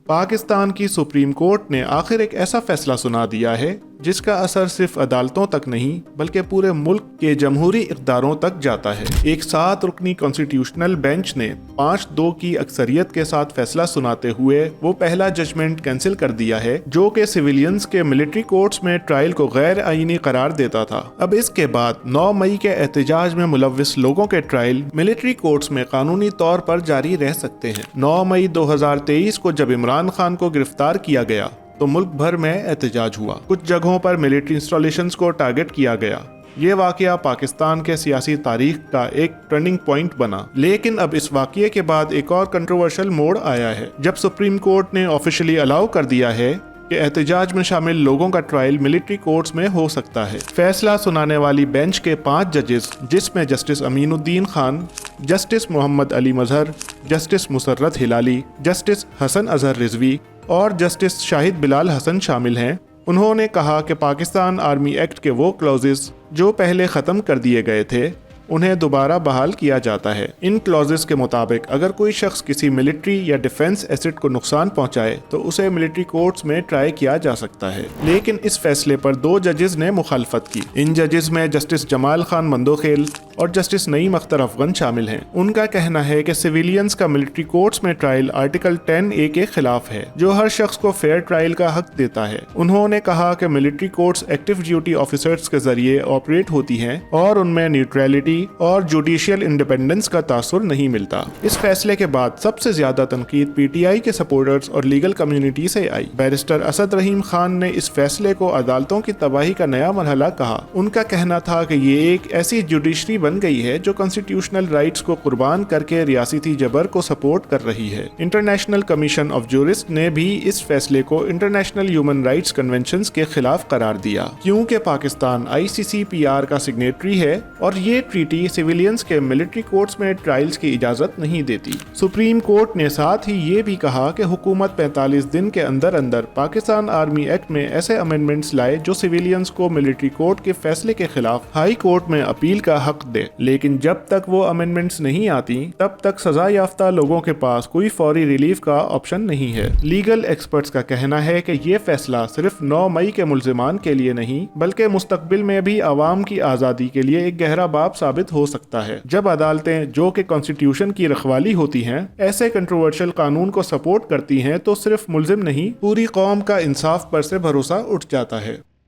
پاکستان کی supreme court نے آخر ایک ایسا فیصلہ سنا دیا ہے جس کا اثر صرف عدالتوں تک نہیں بلکہ پورے ملک کے جمہوری اقداروں تک جاتا ہے۔ ایک 7 رکنی کانسٹیٹیوشنل بینچ نے 5-2 کی اکثریت کے ساتھ فیصلہ سناتے ہوئے وہ پہلا ججمنٹ کینسل کر دیا ہے جو کہ سویلینز کے ملٹری کورٹس میں ٹرائل کو غیر آئینی قرار دیتا تھا۔ اب اس کے بعد 9 مئی کے احتجاج میں ملوث لوگوں کے ٹرائل ملٹری کورٹس میں قانونی طور پر جاری رہ سکتے ہیں۔ 9 مئی 2023 کو جب عمران خان کو گرفتار کیا گیا تو ملک بھر میں احتجاج ہوا۔ کچھ جگہوں پر ملٹری انسٹالیشنز کو ٹارگٹ کیا گیا۔ یہ واقعہ پاکستان کے سیاسی تاریخ کا ایک ٹرننگ پوائنٹ بنا، لیکن اب اس واقعے کے بعد ایک اور کنٹروورشل موڑ آیا ہے جب سپریم کورٹ نے آفیشلی الاؤ کر دیا ہے کہ احتجاج میں شامل لوگوں کا ٹرائل ملٹری کورٹس میں ہو سکتا ہے۔ فیصلہ سنانے والی بینچ کے 5 ججز جس میں جسٹس امین الدین خان، جسٹس محمد علی مظہر، جسٹس مسرت ہلالی، جسٹس حسن اظہر رضوی اور جسٹس شاہد بلال حسن شامل ہیں، انہوں نے کہا کہ پاکستان آرمی ایکٹ کے وہ کلوزز جو پہلے ختم کر دیے گئے تھے انہیں دوبارہ بحال کیا جاتا ہے۔ ان کلوزز کے مطابق اگر کوئی شخص کسی ملٹری یا ڈیفنس ایسٹ کو نقصان پہنچائے تو اسے ملٹری کورٹس میں ٹرائی کیا جا سکتا ہے، لیکن اس فیصلے پر 2 ججز نے مخالفت کی۔ ان ججز میں جسٹس جمال خان مندوخیل اور جسٹس نعیم اختر افغان شامل ہیں۔ ان کا کہنا ہے کہ سویلینز کا ملٹری کورٹس میں ٹرائل آرٹیکل 10A کے خلاف ہے جو ہر شخص کو فیئر ٹرائل کا حق دیتا ہے۔ انہوں نے کہا کہ military courts active duty officers کے ذریعے آپریٹ ہوتی ہیں اور ان میں نیوٹریلٹی اور جوڈیشل انڈیپینڈنس کا تاثر نہیں ملتا۔ اس فیصلے کے بعد سب سے زیادہ تنقید پی ٹی آئی کے سپورٹرز اور لیگل کمیونٹی سے آئی۔ بیرسٹر اسد رحیم خان نے اس فیصلے کو عدالتوں کی تباہی کا نیا مرحلہ کہا۔ ان کا کہنا تھا کہ یہ ایک ایسی جوڈیشری بن گئی ہے جو کانسٹیٹیوشنل رائٹس کو قربان کر کے ریاستی جبر کو سپورٹ کر رہی ہے۔ انٹرنیشنل کمیشن آف جورسٹ نے بھی اس فیصلے کو انٹرنیشنل ہیومن رائٹس کنونشنز کے خلاف قرار دیا کیونکہ پاکستان ICCPR کا سگنیٹری ہے اور یہ ٹریٹی سویلینز کے ملٹری کورٹس میں ٹرائلز کی اجازت نہیں دیتی۔ سپریم کورٹ نے ساتھ ہی یہ بھی کہا کہ حکومت 45 دن کے اندر پاکستان آرمی ایکٹ میں ایسے امینڈمنٹس لائے جو سویلینز کو ملٹری کورٹ کے فیصلے کے خلاف ہائی کورٹ میں اپیل کا حق دے، لیکن جب تک وہ امینڈمنٹس نہیں آتی تب تک سزا یافتہ لوگوں کے پاس کوئی فوری ریلیف کا آپشن نہیں ہے۔ لیگل ایکسپرٹس کا کہنا ہے کہ یہ فیصلہ صرف 9 مئی کے ملزمان کے لیے نہیں بلکہ مستقبل میں بھی عوام کی آزادی کے لیے ایک گہرا باب ثابت ہو سکتا ہے جب عدالتیں جو کہ کانسٹیٹیوشن کی رکھوالی ہوتی ہیں ایسے کنٹروورشل قانون کو سپورٹ کرتی ہیں تو صرف ملزم نہیں پوری قوم کا انصاف پر سے بھروسہ اٹھ جاتا ہے۔